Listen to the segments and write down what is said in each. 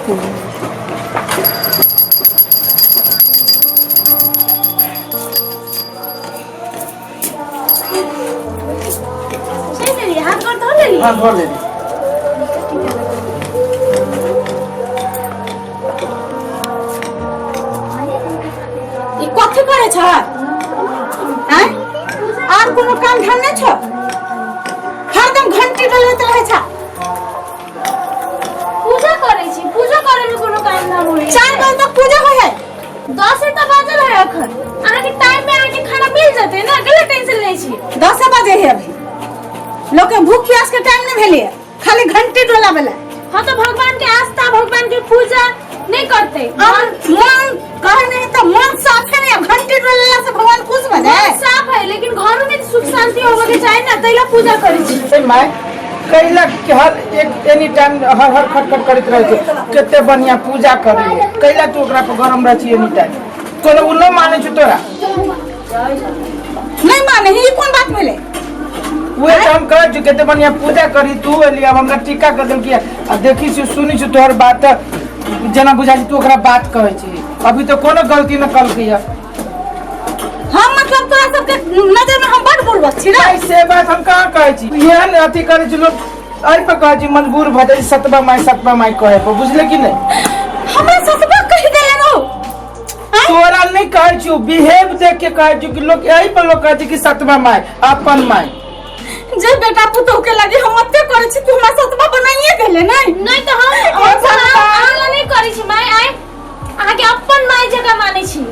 हाँ धो ले कथी करे छ हैं आर कोनो काम धाम नै छ हरदम घंटी बजैत रहे छ पूजा करे छी पूजा करे में कोनो काम धाम होई 4 बजे तक पूजा होय है 10 त बाजल है अखन आहा के टाइम में आके खाना मिल जते ना गले टेंशन नै छी 10 बजे है अभी लोग के भूख प्यास के टाइम नहीं भेले खाली घंटी डोला वाला। हां तो भगवान के आस्था भगवान की पूजा नहीं करते मन कहे नहीं तो मन साफ है नहीं घंटी डोला से भगवान खुश बने साफ है लेकिन घर में सुख शांति होवे के चाहे ना तैला पूजा करी छी से माय कैला के हर एक एनी टाइम हर खटखट करत रहे छै केते बढ़िया पूजा करी कैला तू ओकरा पे गरम रह छी एनी टाइम कोनो उल्लो माने छ तोरा नहीं माने ही कौन बात मिले वे हम कह जो केते बढ़िया पूजा करी तू एली अब हमरा टीका कर देल कि आ देखी छी सुनी छी तोहर बात जना बुझा छी तू ओकरा बात कहै छी अभी तो कोनो गलती न कल किया हम मतलब तोरा सब के नजर में हम बड़ बोलबो छी ना से बात हम कहां कहै छी एहन अथी करै छी लोग आई पे कहै छी मजबूर भ जाई सतबा माई कहे पर बुझले कि नहीं हमरा सतबा कहि देले रो तोरा नहीं कहै छी बिहेव देख के कहै छी कि लोग यही पर लोग कहै छी कि सतबा माई अपन माई जे बेटा पुतौ के लगे हम ओते करे छी तू हमरा सतबा बनाइए देले नहीं नहीं तो हम आला नहीं करी छी माय आइ आहा के अपन माय जगह माने छी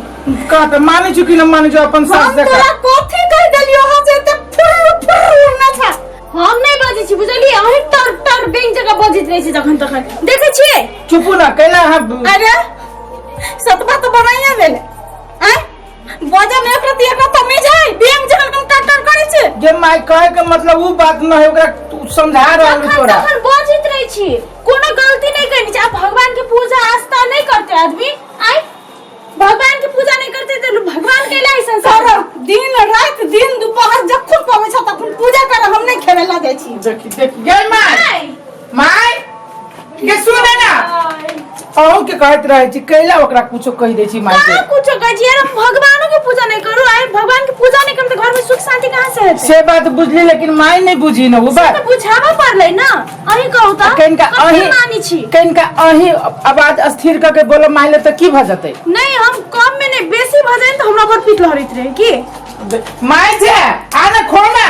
का पे माने छी कि न माने छी अपन सास जगह तोरा कोथी कह देलियो ह से त फुर ना था हम नहीं बाजे छी बुझलिए अहि टर बैंक जगह बजित रही छी जखन तखन देखे छी चुप ना कैला अरे सतबा तो बनाइए देले हैं बजा में प्रति एक तमीज है बैंक जगह तुम टर करे छी जे माई कहे के मतलब वो बात न है ओकरा तू समझा रहल तोरा तखन बजित रही छी कोनो गलती नहीं करनी चाहिए भगवान की पूजा आस्था नहीं करते आदमी आई भगवान की पूजा नहीं करते तो भगवान के लिए संसार दिन रात दिन दोपहर जखन पवे छ तखन पूजा कर हम नहीं खेले ला दे छी देख गई माई के सुने ना औ के कहत रहे छी कैला ओकरा कुछो कह दे छी माई के कुछ कहिए यार भगवानों की पूजा नहीं करो आई भगवान की पूजा नहीं करते घर में सुख शांति कहां से है से बात बुझली लेकिन माई नहीं बुझी न वो बात तो बुझावा पड़ले ना अही कहू त कनका अही मानी छी कनका अही आवाज अस्थिर करके बोलो माइले त की भ जतै नहीं हम कम में नहीं बेसी भ जाइन त हमरा पर पीत लहरित रहे की माई जे आना खोना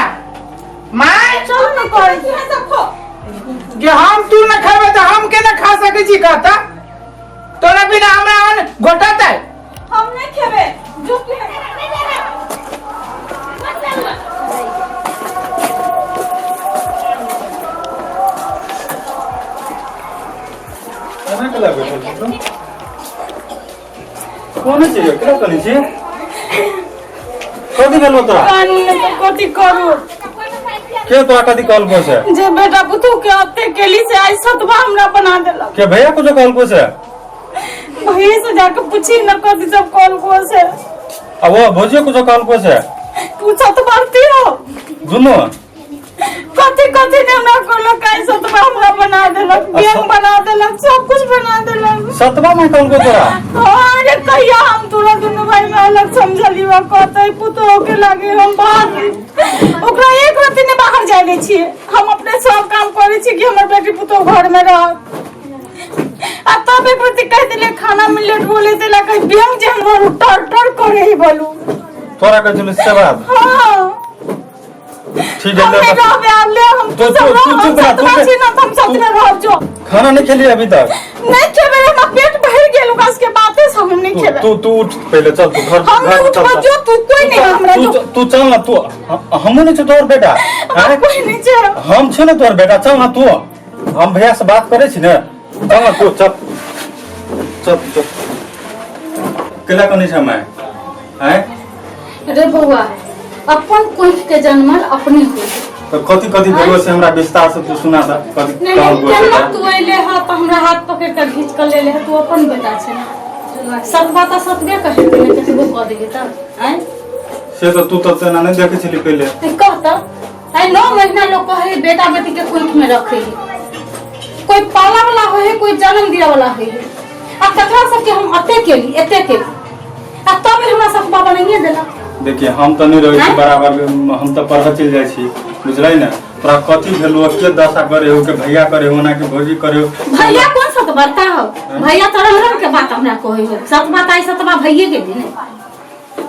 माई चल न कर सब खो जे हम तू न खाबे त हम के न खा सकै छी कहता तोरा बिना हमरा अन घोटातै हम नहीं खेबे जो के खाना केला बैठल कोन छै केला कनी छै कथि भेलो तोरा कानून तो कथी करू के तोरा कथि कॉल को छै जे बेटा पुतौ के अते केली से आई सतबा हमरा बना देलक के भैया कुछ कॉल को छै भैया से जाके पूछी न कथी सब कॉल को से अब वो भोजियो कुछ कॉल को छै तू सतबाती हो दुनो कथी कथी ने हमरा कोनो काई सतबा हमरा बना देलक बैंक बना देलक सब कुछ बना देलक सतबा में कॉल को तोरा अरे कहिया हम तोरा दुनु भाई में अलग समझली बा कहतै पुतो के लागे हम बाहर ओकरा एक रति ने बाहर जाय छी हम अपने सब काम करे छी कि हमर बेटी पुतो घर में रह आ तब एक रति कह देले खाना में लेट बोले देला कह बैंक जे हम टर करे ही बोलू तोरा के जुल से बात हां ठीक है हम ले रहबे आले हम तो चुप रह तू हम साथ में रह जो खाना नहीं खेली अभी तक नहीं खेबे हमरा पेट भर गेल उकास के बातें सब हम नहीं खेबे तू उठ पहले चल तू घर हम उठबो जो तू कोई नहीं हमरा तू चल ना तू हमू नहीं छ तोर बेटा हम कोई नहीं छै हम छ ना तोर बेटा चल ना तू हम भैया से बात करे छी ना चल ना तू चल चल चल केला कनी छै मैं हैं रे बउआ अपन कोई के जन्मल अपने हो तो कथि कथि भेलो से हमरा विस्तार से तू सुना दा कथि नहीं काम केना बोल तू अइले ह त हमरा हाथ पकड़ के खींच कर ले ले तू अपन बेटा छै ना सतबा त सतबे कहे के नहीं कैसे वो कह देगे त हैं से तो तू तो तेना नहीं देखे छली पहले कह त आई 9 महीना लोग कहे बेटा बेटी के कोख में रखे कोई पाला वाला हो है, कोई जन्म दिया वाला है। अब ककरा सबके हम अते के लिए अब तो भी हमरा सब बाबा नहीं देला। देखिए हम तो नहीं रहे बराबर, हम तो पढ़ चल जाए छी, बुझल ना। तोरा कथी भेलो के दशा करे हो के भैया करे हो ना के भौजी करे हो। भैया कौन सा तो बड़का हो भैया, तो रह के बात हमरा कोई हो सत बात आई सतबा भैया के दिन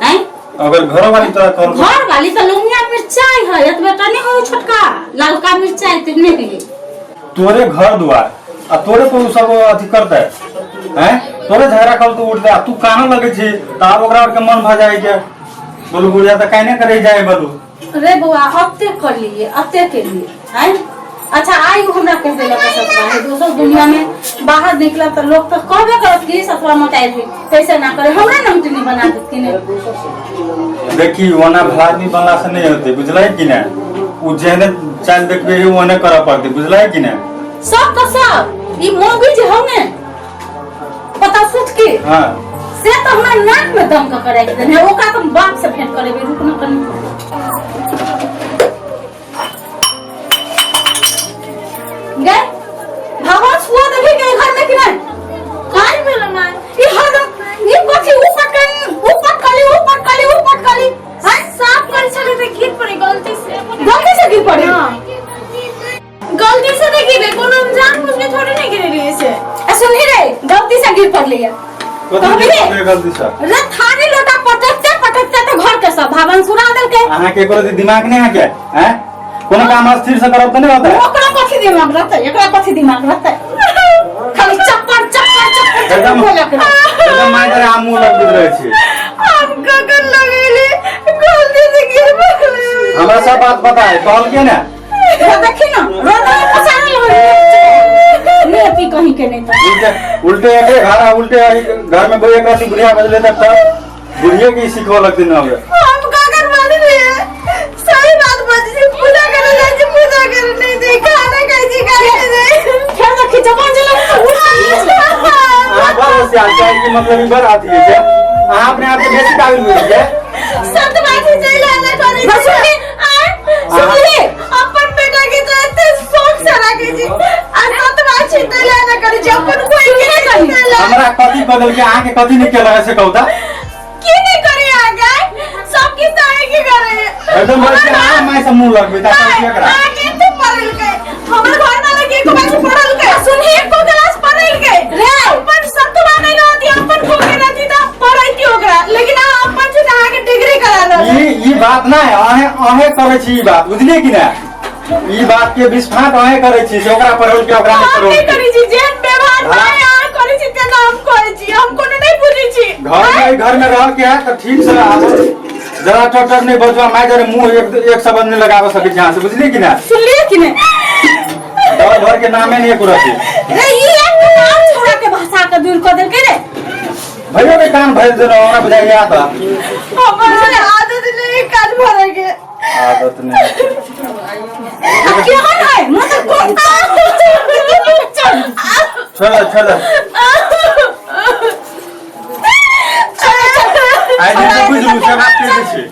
हैं। अगर घर वाली तो घर वाली तो लौंगिया मिर्चाई है, ये बेटा नहीं हो छोटका लालका मिर्चाई तिने के लिए तोरे घर द्वार आ तोरे को सब अथी करता हैं, तोरे झगड़ा कर तू उठ जा, तू कहां लगे छी ताब ओकरा के मन भ जाए के बोलू बुढ़िया तो कहने करे जाए बोलू। रे बुआ अते कर लिए अते के लिए हैं। अच्छा आई हमरा कह देला के सतवा है, दोसर दुनिया में बाहर निकला तो लोग तो कहबे करत कि सतवा मत आई थी, कैसे ना करे हमरा नमती नहीं बना देती ने। देखी वना भादमी बनला से नहीं होते, बुझलाई कि ना। उ जेने चाल देखबे ओने करा पड़ते, बुझलाई कि ना। सब तो सब ई मोगी जे होने पता सुत के हां से तो हमरा नाक में दम का करे के देने ओका तो बाप से भेंट करे रुक न कनी। गए भगवान सुआ देखे के घर में कि नहीं काई में लना ई हर ये पछी ऊपर कली हां साफ कर चले तो गिर पड़े गलती से गिर पड़े। गलती से नहीं गिरे, कोनो जानबूझ के थोड़ी नहीं गिरे लिए से। सुन ही रे गलती से गिर पड़ लिया गलती से रे थारी लोटा पटकते तो घर के सब भावन सुना दल के अहाँ के एको दिमाग नहीं है क्या हैं। कोनो काम स्थिर से करब त नहीं होता है। ओकरा कथि दिमाग रहता है, एकरा कथि दिमाग रहता है, खाली चक्कर एकदम माइदर आमू लग रहे छी। हम ककर लगेली गलती से गिर पड़े। हमरा सब बात पता है, कहल के ना देखी ना रोना पसारल हो ने पी कहीं के नहीं था उल्टे घर में कोई एक रात बुढ़िया बदले तक बुढ़िया की सिखवा लगती ना होगे। हम ककर मान लिए सही बात बजी पूजा करे जाए छी, पूजा करे नहीं दे खाना खाई छी खाने दे फिर देखी जवान जला हां बस से आचार की मतलब ही बात आती है क्या। आप अपने आप को बेसी काबिल हुई क्या। सत बात ही सही लाना करे सुनी सुनी अपन बेटा के तो इतने शौक से रखे छी और सत बात ही सही लाना करे छी अपन कोई के नहीं करे। हमरा कथि बदल के आके कथि नहीं केला से कहता की नहीं करे आगे सब की तरह की करे एकदम बस के आ मैं सब मुंह लगबे ता क्या करा आगे तो पढ़ल गए हमर घर वाला के को बात पढ़ल गए सुनी को क्लास पढ़ल गए रे अपन सतवा नहीं रहती अपन को के रहती तो पढ़ाई होगा, लेकिन अपन से आगे डिग्री करा रहा ई बात ना है अहे करे छी ई बात बुझलिए कि ना। ई बात के विस्फाट अहे करे छी से ओकरा पढ़ल के ओकरा नहीं नहीं पढ़ल करी छी जेन व्यवहार भाई यार करी छी ते नाम कहै छी हम कोनो नहीं बुझी छी। घर में रह के है तो ठीक से आब जरा टटर नहीं बजवा मैं जरे मुंह एक शब्द नहीं लगावे सके जहां से बुझलिए कि ना। सुन लिए कि नहीं दवा घर के नामे नहीं करत रे ई एक नाम छोड़ा के भाषा के दूर कर दे के रे भैया के कान भर देना हमरा बुझाई आता हमर आदत नहीं कान भरे के आदत नहीं क्या है मतलब कौन छोड़ आई नहीं कुछ मुझे बात कर छी।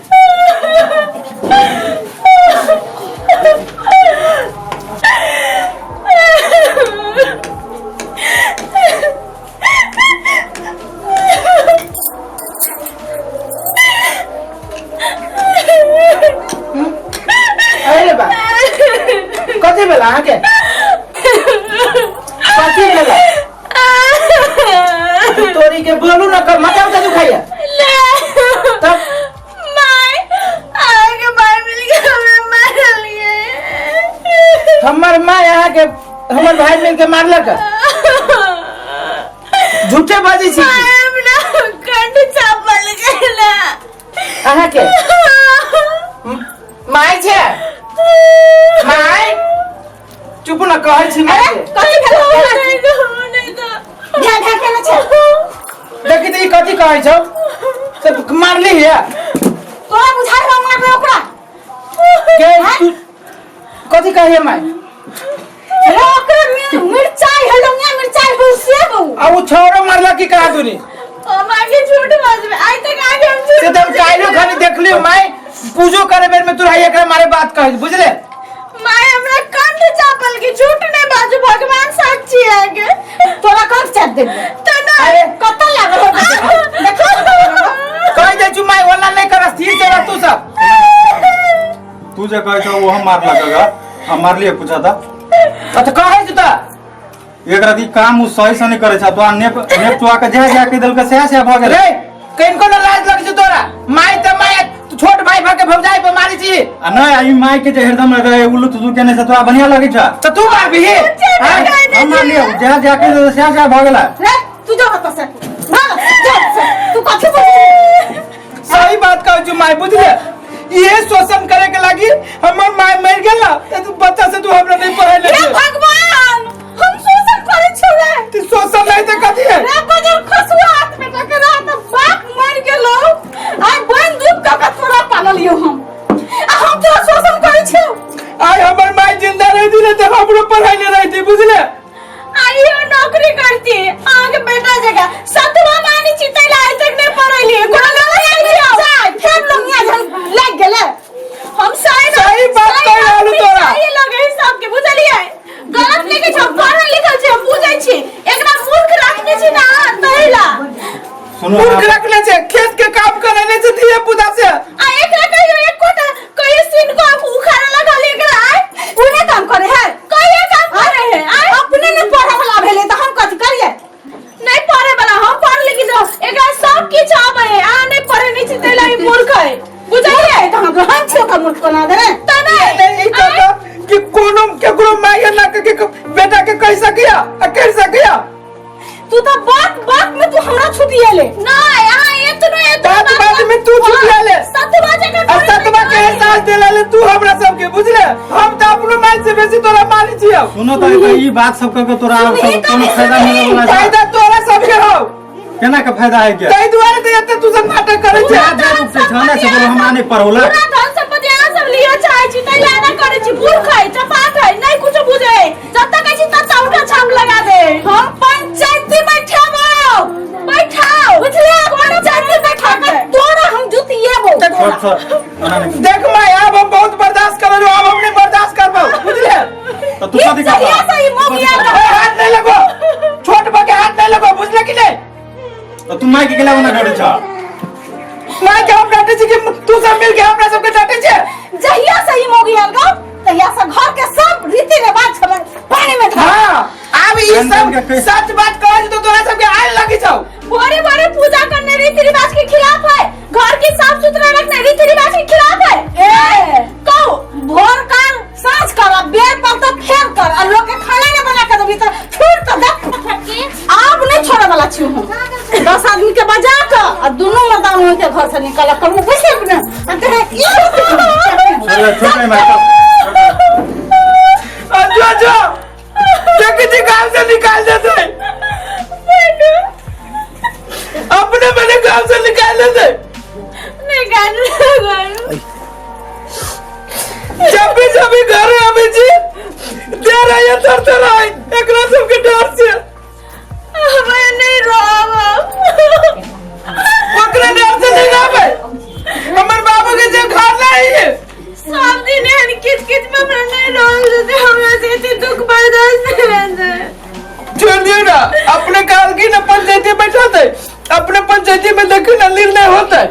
अरे बा कथि भेला आके कथि भेला तोरी के बोलू ना कर मचा उठा दुखाइया तब माय आगे भाई मिल के हमें मार लिए हमर माँ यहाँ के हमर भाई मिल के मारलक झूठे बाजी छी अपना कंठ चापल गेला अहाँ के माय छे माय चुप ना कहै छी माय के कथि भेलो नहीं तो ध्यान के ना छे देखि त ई कथि कहै छौ से मारली है तोरा बुझाइ हो मारबे ओकरा के तू कथि कहै माय रे ओकरा मिर्चाई हलंगा मिर्चाई हो से बहु आ उ छोरो मारला की कहा तूनी हमारे झूठ बात में आज तक आगे हम से तब काइलो खाली देखली माय पूजो करे बेर में तोरा एकरा मारे बात कहै बुझले माय हमरा कंठ चापल की झूठ नहीं बाजू भगवान साक्षी देबे अरे कतल लागल हो देखो कह दे छु माई होला नहीं कर स्थिर से रह तू सब तू जे कहै छ वो हम मार लगेगा हम मार लिए पूछा था अच्छा कहे छु त एक राती काम उ सही से नहीं करे छ तो नेप चुआ के जा के दिल के से भ गेल रे किनको न लाज लग छ तोरा माई त माई छोट भाई भाग के भौजाई पे मारी छी आ नहीं आई माई के जे हरदम रहे उल्लू तू केने से तोरा बढ़िया लगे छ तो तू मार भी हम मार लियो जा के से भ गेला रे तू जो हत से भाग जा तू कथि बोल सही बात कहै छु माई बुझले ये शोषण करे के लागी हमर माई मर गेल त तू बच्चा से तू हमरा नहीं पढ़ाई ले हे भगवान हम शोषण करे छी रे तू शोषण नहीं त कथि है रे बजर खसुआ हाथ में टकरा तो बाप मर गेलो आय बन दूध का तोरा पाललियो हम तोरा शोषण करे छी आई हमर माई जिंदा रह दिले त हमरो पढ़ाई ले रही थी बुझले आइयो नौकरी करती आगे बेटा जगह सतवा मानी चितैला आज तक नहीं पढ़ली कोनो नहीं आई फिर लोगिया झन लग गेले हम सही बात कह रहलू तोरा सही लगे सबके बुझलिए गलत लेके छ पढ़ल लिखल छै हम बुझै छी एकरा मूर्ख रखने छी ना तैला सुनो मूर्ख रखले छे खेत के काम करने से दिए पुदा से आ एकरा कहियो एक कोटा कहियो सीन को उखाड़ लगा ले एकरा उन्हें काम करे है कहियो काम करे है अपने ने पढ़े वाला भेले त हम कथि करिए नहीं पढ़े वाला हम पढ़ लिखी दो एकरा सब किछ आवे आ नहीं पढ़े नहीं चितैला ई मूर्ख है बुझलिए त हम हम छियो का मुठ बना दे नहीं कहता कि कोनो केकरो माई ना के बेटा के कह सकिया कर सकिया तू तो बात में तू हमरा छुटिएले ना यहाँ इतना बात में तू छुटिया ले सतवा जगह और सतवा के एहसास दिला ले तू हमरा सब के बुझले हम त अपनो माई से बेसी तोरा मानी छियो सुनो त ई बात सब के तोरा कोनो फायदा मिले वाला छै फायदा तोरा सब के हो केना के फायदा है क्या तै दुआरे त एते तू सब नाटक करे छै जा तू से थाना से बोलो हमरा नहीं पढ़ोला पूरा धन संपत्ति आ सब लियो चाहे छी तै लाना करे छी मूर्ख है चपाट है नहीं कुछ बुझे जब तक ऐसी तब तक उठा छाप लगा दे हम पंचायती बैठाओ बुझले पंचायती बैठा के तोरा हम जुतिए बो छोड़ देख माई अब हम बहुत बर्दाश्त करो अब हम नहीं बर्दाश्त करबो बुझले तो तू कथि कर सही सही मोगिया हाथ नहीं लगो छोट बके हाथ नहीं लगो बुझले कि नहीं तो तू माई के केला बना डरे छ माई के हम डांटे छी कि तू सब मिल के हमरा सब के डांटे छे जहिया सही मोगिया गो तहिया से घर के सब रीति रिवाज सब पानी में था हां अब ई सब सच बात कहै तो तोरा सब के आय लगी जाओ बड़े पूजा करने रीति रिवाज के खिलाफ है घर की साफ सुथरा रखने रीति रिवाज के खिलाफ है ए कहो भोर कर सांझ कर बेर पर तो फेर कर और लोग के खाना नहीं बना के देबी तो फिर तो देख आप नहीं छोड़े वाला छी हूं 10 आदमी के बजा के और दोनों मर्दान हो के घर से निकल कर वो कैसे अपने छोड़ नहीं माई जो किसी गांव से निकाल देते अपने मैंने गांव से निकाल देते जब भी घर है अभी जी दे रही है तर आई एक सब के डर से मैं नहीं रोवा ओकरे डर से नहीं रहे हमर बाबू के जो घर नहीं है सब दिन हन किच में हमरा नहीं रोते हमरा से इतनी दुख बर्दाश्त नहीं रहते छोड़ दियो ना अपने काल की ना पंचायती बैठा थे अपने पंचायती में देखो ना निर्णय होता है